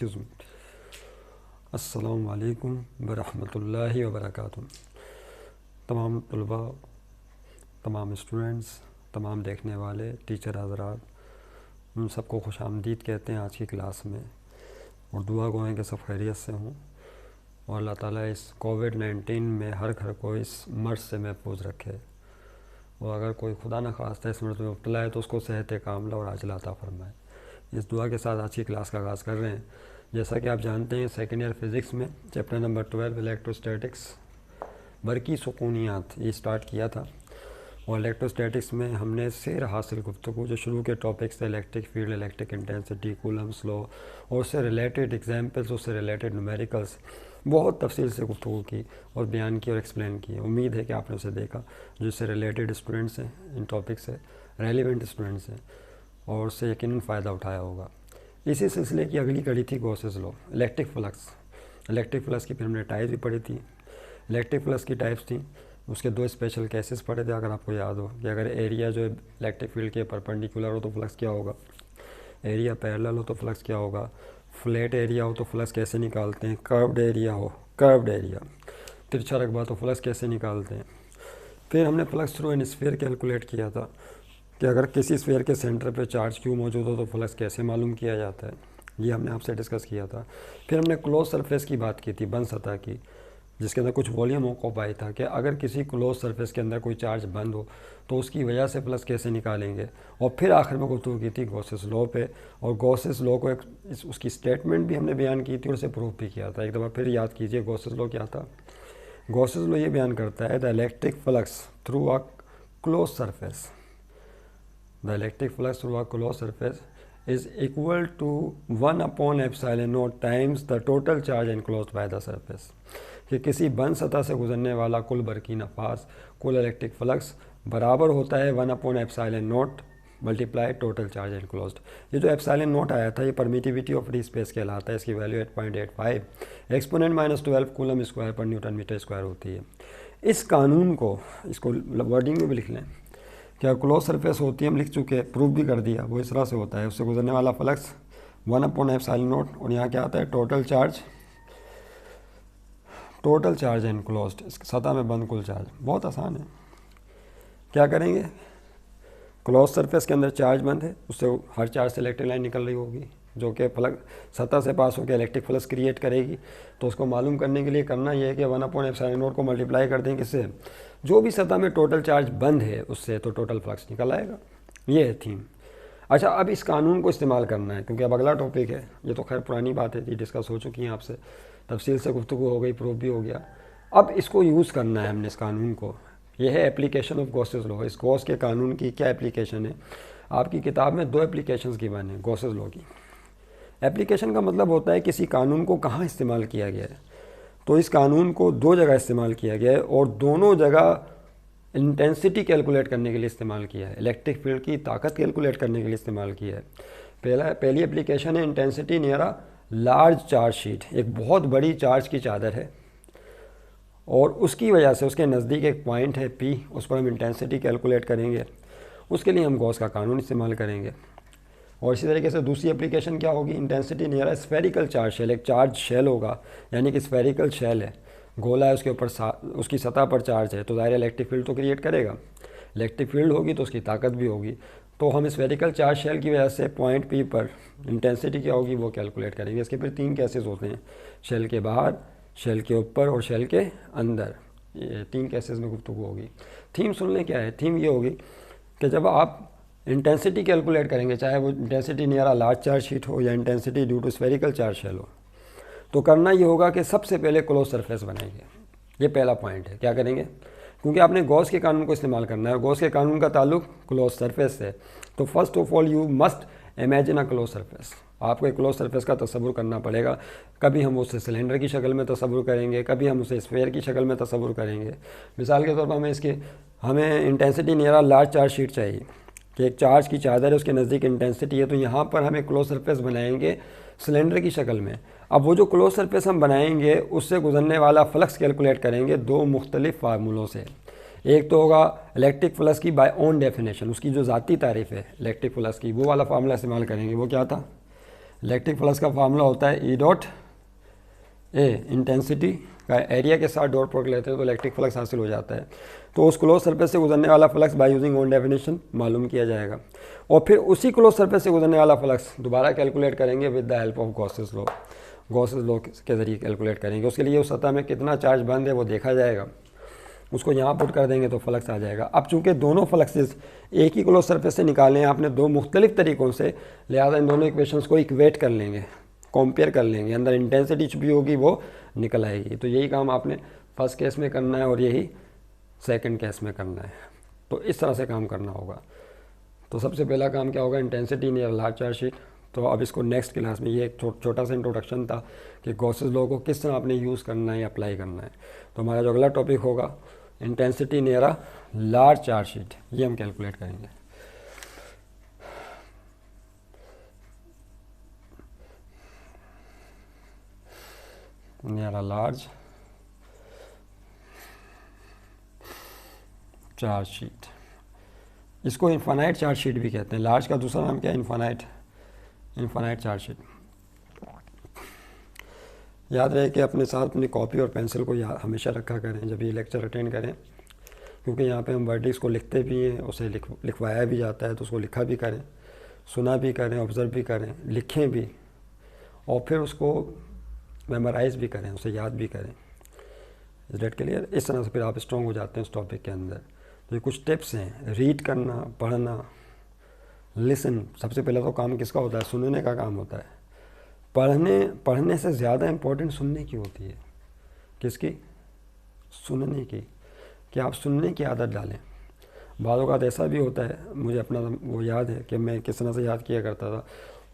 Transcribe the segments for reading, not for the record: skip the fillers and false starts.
Excuse me. अस्सलाम वालेकुम वरहमतुल्लाहि वबरकातुहू। तमाम तलबा, तमाम स्टूडेंट्स, तमाम देखने वाले टीचर हज़रात, उन सबको खुश आमदीद कहते हैं आज की क्लास में, और दुआ गो है कि सब खैरियत से हों और अल्लाह ताला इस कोविड-19 में हर घर को इस मर्ज़ से महफूज रखे, और अगर कोई खुदा न खास्ता इस मर्ज़ में मुब्तला है तो उसको सेहत कामिला और आजिला अता फरमाए। इस दुआ के साथ आज की क्लास का आगाज़ कर रहे हैं। जैसा कि आप जानते हैं, सेकेंड ईयर फ़िज़िक्स में चैप्टर नंबर 12 इलेक्ट्रोस्टैटिक्स बरकी सुकूनियात ये स्टार्ट किया था, और इलेक्ट्रोस्टैटिक्स में हमने सैर हासिल गुफ्तगू जो शुरू के टॉपिक्स थे electric field, electric intensity, Coulomb's law और उससे रिलेटेड एग्जाम्पल्स, उससे रिलेटेड न्यूमेरिकल्स बहुत तफसील से गुफ्तगू की और बयान की और एक्सप्लेन की। उम्मीद है कि आपने उसे देखा, जिससे रिलेटेड स्टूडेंट्स हैं, इन टॉपिक से रेलिवेंट स्टूडेंट्स हैं, और उससे यकीनन फ़ायदा उठाया होगा। इसी सिलसिले की अगली कड़ी थी Gauss's law, electric flux. Electric flux की फिर हमने टाइप्स भी पढ़ी थी। इलेक्ट्रिक फ्लक्स की टाइप्स थी, उसके दो स्पेशल केसेस पढ़े थे। अगर आपको याद हो कि अगर एरिया जो इलेक्ट्रिक फील्ड के परपेंडिकुलर हो तो फ्लक्स क्या होगा, एरिया पैरेलल हो तो फ्लक्स क्या होगा, फ्लैट एरिया हो तो फ्लक्स कैसे निकालते हैं, कर्व्ड एरिया हो, कर्व्ड एरिया, तिरछा रकबा तो फ्लक्स कैसे निकालते हैं। फिर हमने flux through an sphere calculate किया था कि अगर किसी स्फीयर के सेंटर पे चार्ज क्यू मौजूद हो तो फ्लक्स कैसे मालूम किया जाता है, ये हमने आपसे डिस्कस किया था। फिर हमने क्लोज सरफेस की बात की थी, बंद सतह की, जिसके अंदर कुछ वॉल्यूम ऑक्यूपाई था कि अगर किसी क्लोज सरफेस के अंदर कोई चार्ज बंद हो तो उसकी वजह से फ्लक्स कैसे निकालेंगे। और फिर आखिर में गुफ्तगू की थी गॉसेस लॉ पे, और गॉसेस लॉ को उसकी स्टेटमेंट भी हमने बयान की थी और उसे प्रूफ भी किया था। एक दफ़ा फिर याद कीजिए गॉसेस लॉ क्या था। गॉसेस लॉ ये बयान करता है the electric flux through a close surface, the electric flux through a closed surface is equal to 1 upon epsilon naught times the total charge enclosed by the surface। कि किसी बंद सतह से गुजरने वाला कुल बरकी नफास, कुल इलेक्ट्रिक फ्लक्स बराबर होता है 1 upon epsilon not multiply total charge enclosed. ये जो एप्सिलॉन नॉट आया था ये परमिटिविटी ऑफ फ्री स्पेस कहलाता है। इसकी वैल्यू 8.85 एक्सपोनेंट -12 कूलम स्क्वायर पर न्यूटन मीटर स्क्वायर होती है। इस कानून को, इसको वर्डिंग में भी लिख लें, क्या क्लोज सरफेस होती है, हम लिख चुके, प्रूफ भी कर दिया। वो इस तरह से होता है, उससे गुजरने वाला फ्लक्स 1 अपॉन एप्सिलॉन नॉट, और यहाँ क्या आता है टोटल चार्ज एनक्लोज्ड, सतह में बंद कुल चार्ज। बहुत आसान है। क्या करेंगे, क्लोज सरफेस के अंदर चार्ज बंद है, उससे हर चार्ज से इलेक्ट्रिक लाइन निकल रही होगी जो कि फ्लक्स सतह से पास होकर इलेक्ट्रिक फ्लक्स क्रिएट करेगी। तो उसको मालूम करने के लिए करना यह है कि 1 अपॉन एप्सिलॉन नॉट को मल्टीप्लाई कर दें किससे, जो भी सतह में टोटल चार्ज बंद है उससे, तो टोटल फ्लक्स निकल आएगा। ये है थीम। अच्छा, अब इस कानून को इस्तेमाल करना है, क्योंकि अब अगला टॉपिक है। ये तो खैर पुरानी बात है, ये डिस्कस हो चुकी है आपसे, तफसील से गुफ्तगू हो गई, प्रूफ भी हो गया। अब इसको यूज़ करना है हमने, इस कानून को। यह है एप्लीकेशन ऑफ गॉसेस लॉ। इस गॉस के कानून की क्या एप्लीकेशन है, आपकी किताब में 2 एप्लीकेशंस गिवन है गॉसेस लॉ की। एप्लीकेशन का मतलब होता है किसी कानून को कहाँ इस्तेमाल किया गया है। तो इस कानून को 2 जगह इस्तेमाल किया गया है, और दोनों जगह इंटेंसिटी कैलकुलेट करने के लिए इस्तेमाल किया है, इलेक्ट्रिक फील्ड की ताकत कैलकुलेट करने के लिए इस्तेमाल किया है। पहली एप्लीकेशन है intensity near a large charge sheet. एक बहुत बड़ी चार्ज की चादर है, और उसकी वजह से उसके नज़दीक एक पॉइंट है P, उस पर हम इंटेंसिटी कैलकुलेट करेंगे। उसके लिए हम गॉस का कानून इस्तेमाल करेंगे। और इसी तरीके से दूसरी एप्लीकेशन क्या होगी, intensity near a spherical charge shell. एक चार्ज शेल होगा, यानी कि स्फेरिकल शेल है, गोला है, उसके ऊपर उसकी सतह पर चार्ज है, तो ज़ाहिर इलेक्ट्रिक फील्ड तो क्रिएट करेगा। इलेक्ट्रिक फील्ड होगी तो उसकी ताकत भी होगी। तो हम स्फेरिकल चार्ज शेल की वजह से पॉइंट P पर इंटेंसिटी क्या होगी वो कैलकुलेट करेंगे। इसके फिर 3 केसेस होते हैं, शेल के बाहर, शेल के ऊपर और शेल के अंदर। ये 3 केसेस में गुफ्तगू होगी। थीम सुन लें क्या है। थीम ये होगी कि जब आप इंटेंसिटी कैलकुलेट करेंगे, चाहे वो intensity near a large charge sheet हो या intensity due to spherical charge shell हो, तो करना ये होगा कि सबसे पहले क्लोज सरफेस बनाएंगे। ये पहला पॉइंट है। क्या करेंगे, क्योंकि आपने गॉस के कानून को इस्तेमाल करना है, और गॉस के कानून का ताल्लुक क्लोज सरफेस से। तो first of all you must imagine a close surface. आपको एक क्लोज सरफेस का तस्वुर करना पड़ेगा। कभी हम उसे सिलेंडर की शक्ल में तस्वुर करेंगे, कभी हम उसे स्फेयर की शक्ल में तस्वुर करेंगे। मिसाल के तौर पर हमें intensity near a large charge sheet चाहिए, कि एक चार्ज की चादर है, उसके नज़दीक इंटेंसिटी है, तो यहाँ पर हम एक क्लोज सरफेस बनाएंगे सिलेंडर की शक्ल में। अब वो जो क्लोज सरफेस हम बनाएंगे उससे गुजरने वाला फ्लक्स कैलकुलेट करेंगे 2 मुख्तलिफ फार्मूलों से। एक तो होगा इलेक्ट्रिक फ्लक्स की बाय ओन डेफिनेशन, उसकी जो ज़ाती तारीफ़ है इलेक्ट्रिक फ्लक्स की, वो वाला फार्मूला इस्तेमाल करेंगे। वो क्या था, इलेक्ट्रिक फ्लक्स का फार्मूला होता है ई डॉट ए, इंटेंसिटी का एरिया के साथ डॉट प्रोडक्ट लेते हैं तो इलेक्ट्रिक फ्लक्स हासिल हो जाता है। तो उस क्लोज सरफेस से गुजरने वाला flux by using own definition मालूम किया जाएगा, और फिर उसी क्लोज सरफेस से गुजरने वाला फ्लक्स दोबारा कैलकुलेट करेंगे with the help of Gauss's law. Gauss's law के जरिए कैलकुलेट करेंगे। उसके लिए उस सतह में कितना चार्ज बंद है वो देखा जाएगा, उसको यहाँ पुट कर देंगे तो फ्लक्स आ जाएगा। अब चूंकि दोनों फ्लक्सेस एक ही क्लोज सरफेस से निकालने हैं आपने दो मुख्तलिफ तरीक़ों से, लिहाजा इन दोनों इक्वेशंस को इक्वेट कर लेंगे, कंपेयर कर लेंगे, अंदर इंटेंसिटी भी होगी वो निकल आएगी। तो यही काम आपने फर्स्ट केस में करना है और यही सेकंड केस में करना है। तो इस तरह से काम करना होगा। तो सबसे पहला काम क्या होगा, intensity near large charge sheet. तो अब इसको नेक्स्ट क्लास में, ये एक छोटा सा इंट्रोडक्शन था कि गॉसेस लॉ को किस तरह आपने यूज़ करना है, अप्लाई करना है। तो हमारा जो अगला टॉपिक होगा intensity near a large charge sheet, ये हम कैलकुलेट करेंगे। Near a large charge sheet, इसको इनफाइनाइट चार्ज शीट भी कहते हैं। लार्ज का दूसरा नाम क्या है, इनफाइनाइट चार्ज शीट। याद रहे कि अपने साथ अपनी कॉपी और पेंसिल को हमेशा रखा करें जब ये लेक्चर अटेंड करें, क्योंकि यहाँ पे हम वर्डिक्स को लिखते भी हैं, उसे लिखवाया भी जाता है, तो उसको लिखा भी करें, सुना भी करें, ऑब्ज़र्व भी करें, लिखें भी, और फिर उसको मेमोराइज़ भी करें, उसे याद भी करें। इस डेट के लिए इस तरह से फिर आप स्ट्रॉन्ग हो जाते हैं उस टॉपिक के अंदर। तो ये कुछ टिप्स हैं, रीड करना, पढ़ना, लिसन। सबसे पहला तो काम किसका होता है, सुनने का काम होता है। पढ़ने से ज़्यादा इम्पोर्टेंट सुनने की होती है। किसकी, सुनने की, कि आप सुनने की आदत डालें। बाज़ औक़ात ऐसा भी होता है, मुझे अपना वो याद है कि मैं किस तरह से याद किया करता था।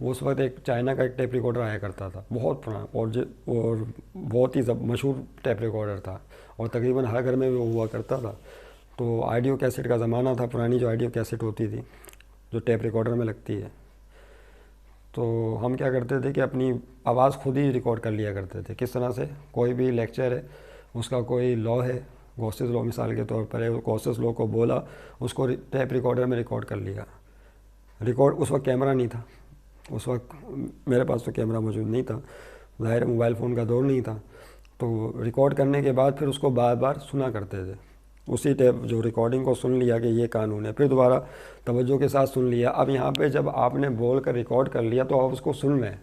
वो उस वक्त एक चाइना का एक टेप रिकॉर्डर आया करता था, बहुत पुराना और बहुत ही मशहूर टेप रिकॉर्डर था, और तकरीबन हर घर में वो हुआ करता था। तो ऑडियो कैसेट का ज़माना था, पुरानी जो ऑडियो कैसेट होती थी जो टेप रिकॉर्डर में लगती है। तो हम क्या करते थे कि अपनी आवाज़ खुद ही रिकॉर्ड कर लिया करते थे। किस तरह से, कोई भी लेक्चर है, उसका कोई लॉ है, गॉसेस लॉ मिसाल के तौर पर है, गॉसेस लॉ को बोला, उसको टेप रिकॉर्डर में रिकॉर्ड कर लिया। उस वक्त कैमरा नहीं था, उस वक्त मेरे पास तो कैमरा मौजूद नहीं था, ज़ाहिर मोबाइल फ़ोन का दौर नहीं था। तो रिकॉर्ड करने के बाद फिर उसको बार बार सुना करते थे। उसी टेप जो रिकॉर्डिंग को सुन लिया कि ये कानून है, फिर दोबारा तवज्जो के साथ सुन लिया। अब यहाँ पे जब आपने बोल कर रिकॉर्ड कर लिया तो आप उसको सुन रहे हैं,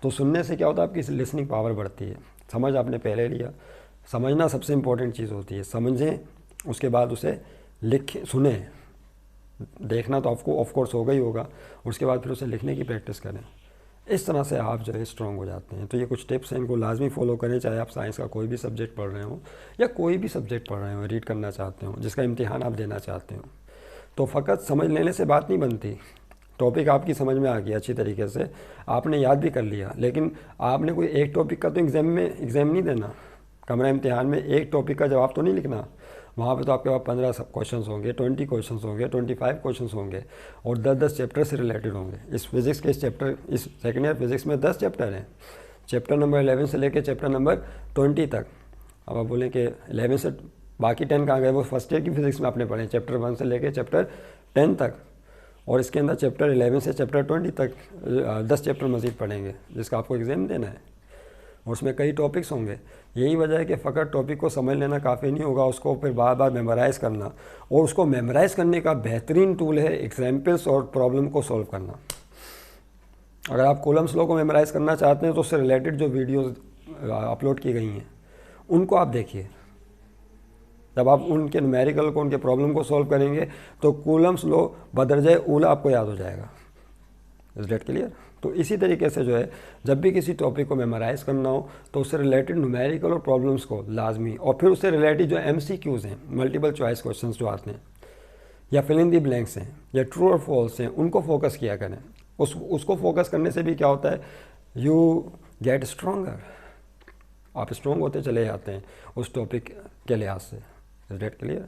तो सुनने से क्या होता है, आपकी लिसनिंग पावर बढ़ती है। समझ आपने पहले लिया, समझना सबसे इम्पोर्टेंट चीज़ होती है। समझें, उसके बाद उसे लिखें, सुने। देखना तो आपको ऑफ कोर्स होगा ही होगा, उसके बाद फिर उसे लिखने की प्रैक्टिस करें। इस तरह से आप जो है स्ट्रॉन्ग हो जाते हैं। तो ये कुछ टिप्स हैं, इनको लाजमी फॉलो करें, चाहे आप साइंस का कोई भी सब्जेक्ट पढ़ रहे हो या कोई भी सब्जेक्ट पढ़ रहे हो, रीड करना चाहते हो, जिसका इम्तिहान आप देना चाहते हो। तो फ़कत समझ लेने से बात नहीं बनती। टॉपिक आपकी समझ में आ गया अच्छी तरीके से, आपने याद भी कर लिया, लेकिन आपने कोई एक टॉपिक का तो एग्ज़ाम नहीं देना। कमरा इम्तिहान में एक टॉपिक का जवाब तो नहीं लिखना, वहाँ पे तो आपके पास 15 क्वेश्चन होंगे, 20 क्वेश्चन होंगे, 25 क्वेश्चन होंगे, और 10-10 चैप्टर से रिलेटेड होंगे। इस फिज़िक्स के इस सेकेंड ईयर फिज़िक्स में 10 चैप्टर हैं, चैप्टर नंबर 11 से लेकर चैप्टर नंबर 20 तक। अब आप बोलें कि 11 से बाकी 10 कहाँ गए, वो फर्स्ट ईयर की फिज़िक्स में आपने पढ़े, चैप्टर 1 से लेकर चैप्टर 10 तक, और इसके अंदर चैप्टर 11 से चैप्टर 20 तक 10 चैप्टर मज़ीद पढ़ेंगे, जिसका आपको एग्ज़ाम देना है, और उसमें कई टॉपिक्स होंगे। यही वजह है कि फ़कत टॉपिक को समझ लेना काफ़ी नहीं होगा, उसको फिर बार बार मेमोराइज़ करना, और उसको मेमोराइज़ करने का बेहतरीन टूल है एग्जाम्पल्स और प्रॉब्लम को सॉल्व करना। अगर आप कॉलम्स लॉ को मेमोराइज़ करना चाहते हैं तो उससे रिलेटेड जो वीडियोज़ अपलोड की गई हैं उनको आप देखिए। जब आप उनके न्यूमेरिकल को, उनके प्रॉब्लम को सॉल्व करेंगे तो कॉलम्स लॉ बदरजे ऊला आपको याद हो जाएगा। इस डेट क्लियर। तो इसी तरीके से जो है, जब भी किसी टॉपिक को मेमोराइज़ करना हो तो उससे रिलेटेड न्यूमेरिकल और प्रॉब्लम्स को लाजमी, और फिर उससे रिलेटेड जो MCQs हैं, मल्टीपल चॉइस क्वेश्चंस जो आते हैं, या फिल इन दी ब्लैंक्स हैं, या ट्रू और फॉल्स हैं, उनको फोकस किया करें। उसको फोकस करने से भी क्या होता है, यू गेट स्ट्रॉन्गर, आप स्ट्रॉन्ग होते चले जाते हैं उस टॉपिक के लिहाज से। इस डेट क्लियर।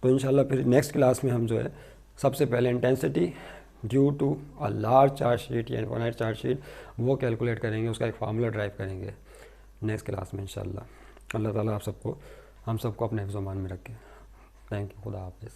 तो इंशाल्लाह फिर नेक्स्ट क्लास में हम जो है सबसे पहले intensity due to a large charge sheet या इनफाइनाइट चार्ज शीट वो कैलकुलेट करेंगे, उसका एक फार्मूला ड्राइव करेंगे नेक्स्ट क्लास में इंशाल्लाह। अल्लाह ताला हम सबको अपने हिफ्ज़-ओ-मान में रखे। Thank you. खुदा हाफ़िज़।